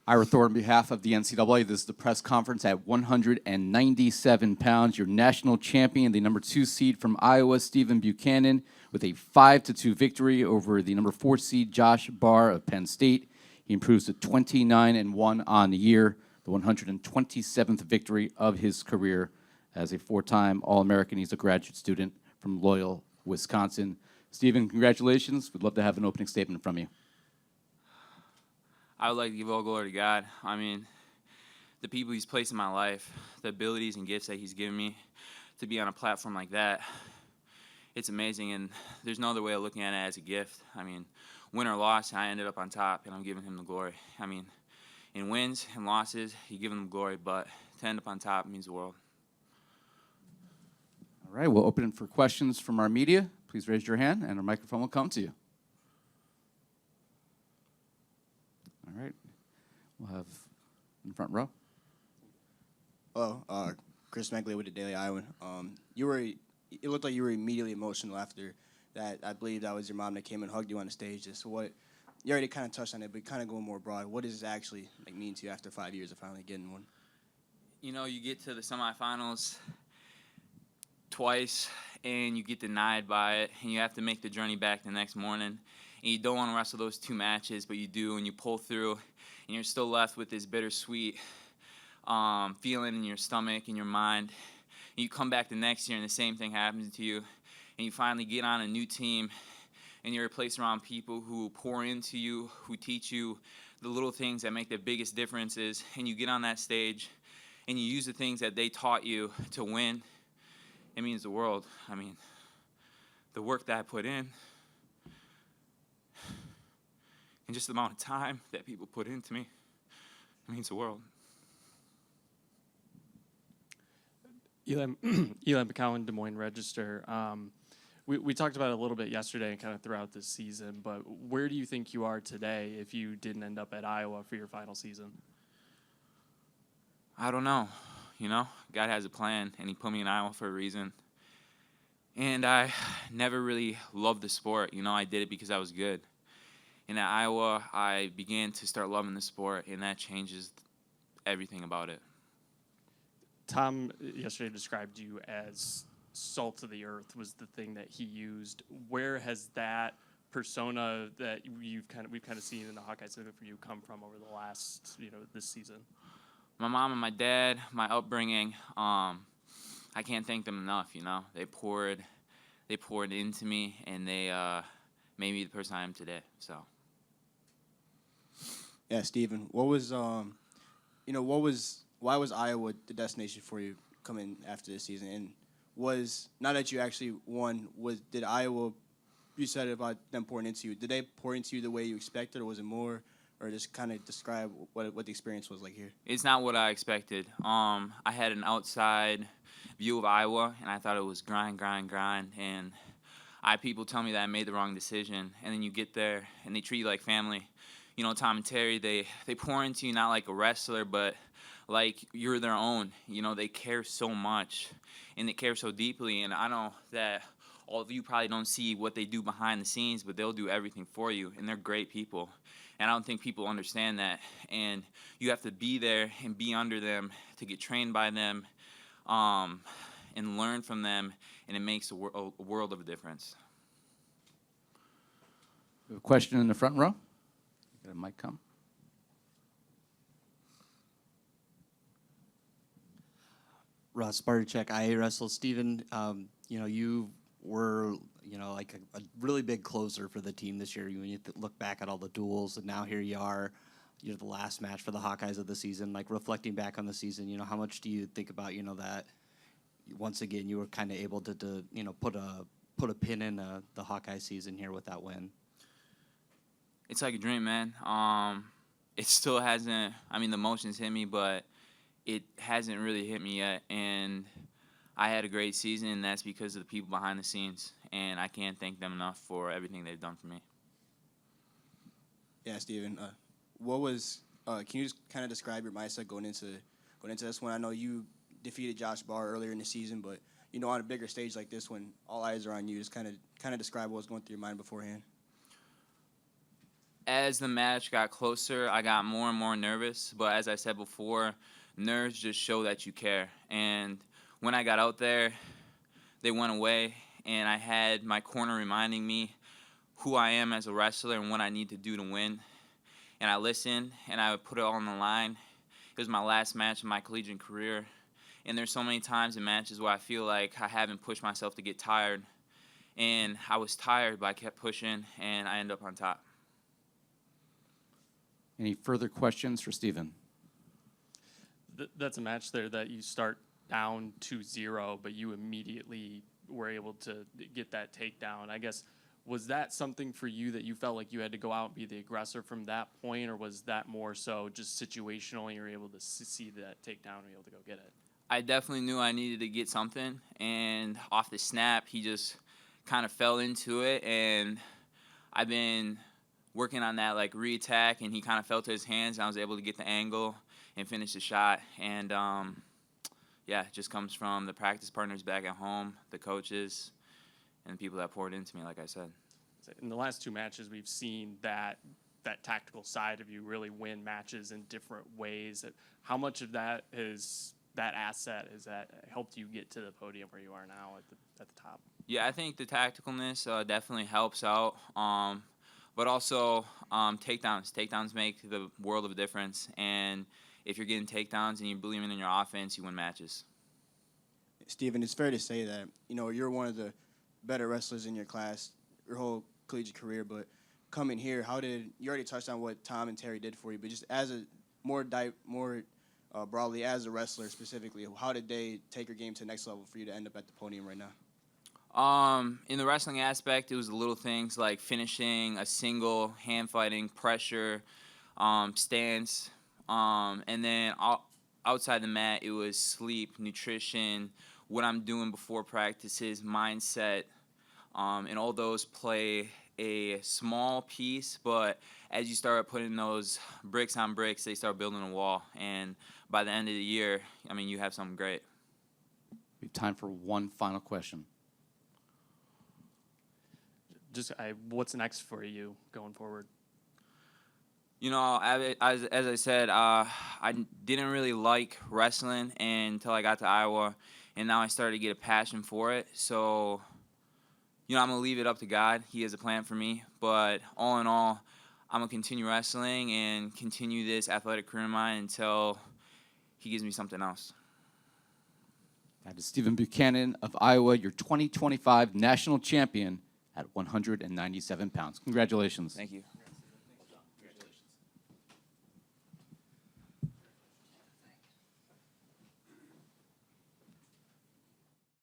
Ira Thor, on behalf of the NCAA, this is the press conference at 197 pounds. Your national champion, the number 2 seed from Iowa, Stephen Buchanan, with a 5-2 victory over the number 4 seed, Josh Barr of Penn State. He improves to 29-1 on the year, the 127th victory of his career as a 4-time All-American. He's a graduate student from Loyal, Wisconsin. Stephen, congratulations. We'd love to have an opening statement from you. I would like to give all glory to God. I mean, the people he's placed in my life, the abilities and gifts that he's given me to be on a platform like that, it's amazing, and there's no other way of looking at it as a gift. I mean, win or loss, I ended up on top, and I'm giving him the glory. I mean, in wins and losses, you give him the glory, but to end up on top means the world. All right, we'll open it for questions from our media. Please raise your hand, and our microphone will come to you. All right, we'll have in the front row. Hello, Chris Megley with the Daily Iowan. It looked like you were immediately emotional after that. I believe that was your mom that came and hugged you on the stage. So what? You already kind of touched on it, but kind of going more broad. What does it actually mean to you after 5 years of finally getting one? You know, you get to the semifinals twice, and you get denied by it, and you have to make the journey back the next morning. And you don't want to wrestle those 2 matches, but you do, and you pull through, and you're still left with this bittersweet feeling in your stomach and your mind. And you come back the next year, and the same thing happens to you, and you finally get on a new team, and you're placed around people who pour into you, who teach you the little things that make the biggest differences, and you get on that stage, and you use the things that they taught you to win. It means the world. I mean, the work that I put in, and just the amount of time that people put into me, it means the world. Eli McCowan, Des Moines Register. We talked about it a little bit yesterday and kind of throughout this season, but where do you think you are today if you didn't end up at Iowa for your final season? I don't know. You know, God has a plan, and he put me in Iowa for a reason. And I never really loved the sport. You know, I did it because I was good. And at Iowa, I began to start loving the sport, and that changes everything about it. Tom yesterday described you as salt of the earth was the thing that he used. Where has that persona that we've kind of seen in the Hawkeyes for you come from over the last, this season? My mom and my dad, my upbringing, I can't thank them enough. You know, they poured into me, and they made me the person I am today. So. Yeah, Stephen, why was Iowa the destination for you coming after this season? And now that you actually won, did Iowa, you said about them pouring into you, did they pour into you the way you expected, or was it more, or just kind of describe what the experience was like here? It's not what I expected. I had an outside view of Iowa, and I thought it was grind, and people tell me that I made the wrong decision, and then you get there, and they treat you like family. You know, Tom and Terry, they pour into you not like a wrestler, but like you're their own. You know, they care so much, and they care so deeply, and I know that all of you probably don't see what they do behind the scenes, but they'll do everything for you, and they're great people. And I don't think people understand that, and you have to be there and be under them to get trained by them and learn from them, and it makes a world of a difference. We have a question in the front row. Got a mic come. Ross Bartychek, IA Wrestle. Stephen, you were, like a really big closer for the team this year. When you look back at all the duels, and now here you are, you're the last match for the Hawkeyes of the season. Like, reflecting back on the season, how much do you think about, that once again you were kind of able to put a pin in the Hawkeye season here with that win? It's like a dream, man. It still hasn't, the emotions hit me, but it hasn't really hit me yet. And I had a great season, and that's because of the people behind the scenes. And I can't thank them enough for everything they've done for me. Yeah, Stephen, can you just kind of describe your mindset going into this one? I know you defeated Josh Barr earlier in the season, but, on a bigger stage like this one, all eyes are on you. Just kind of describe what was going through your mind beforehand. As the match got closer, I got more and more nervous. But as I said before, nerves just show that you care. And when I got out there, they went away, and I had my corner reminding me who I am as a wrestler and what I need to do to win. And I listened, and I put it all on the line. It was my last match in my collegiate career. And there's so many times in matches where I feel like I haven't pushed myself to get tired. And I was tired, but I kept pushing, and I ended up on top. Any further questions for Stephen? That's a match there that you start down 2-0, but you immediately were able to get that takedown. I guess, was that something for you that you felt like you had to go out and be the aggressor from that point, or was that more so just situational and you were able to see that takedown and be able to go get it? I definitely knew I needed to get something, and off the snap, he just kind of fell into it, and I've been working on that like re-attack, and he kind of fell to his hands, and I was able to get the angle and finish the shot. And yeah, it just comes from the practice partners back at home, the coaches, and the people that poured into me, like I said. In the last two matches, we've seen that tactical side of you really win matches in different ways. How much of that asset has that helped you get to the podium where you are now at the top? Yeah, I think the tacticalness definitely helps out. But also takedowns. Takedowns make the world of a difference. And if you're getting takedowns and you're believing in your offense, you win matches. Stephen, it's fair to say that, you're one of the better wrestlers in your class your whole collegiate career, but coming here, you already touched on what Tom and Terry did for you, but just as a more broadly as a wrestler specifically, how did they take your game to the next level for you to end up at the podium right now? In the wrestling aspect, it was the little things like finishing a single, hand fighting, pressure, stance, and then outside the mat, it was sleep, nutrition, what I'm doing before practices, mindset, and all those play a small piece, but as you start putting those bricks on bricks, they start building a wall, and by the end of the year, you have something great. We have time for one final question. What's next for you going forward? As I said, I didn't really like wrestling until I got to Iowa, and now I started to get a passion for it. So, I'm going to leave it up to God. He has a plan for me. But all in all, I'm going to continue wrestling and continue this athletic career of mine until he gives me something else. That is Stephen Buchanan of Iowa, your 2025 national champion at 197 pounds. Congratulations. Thank you.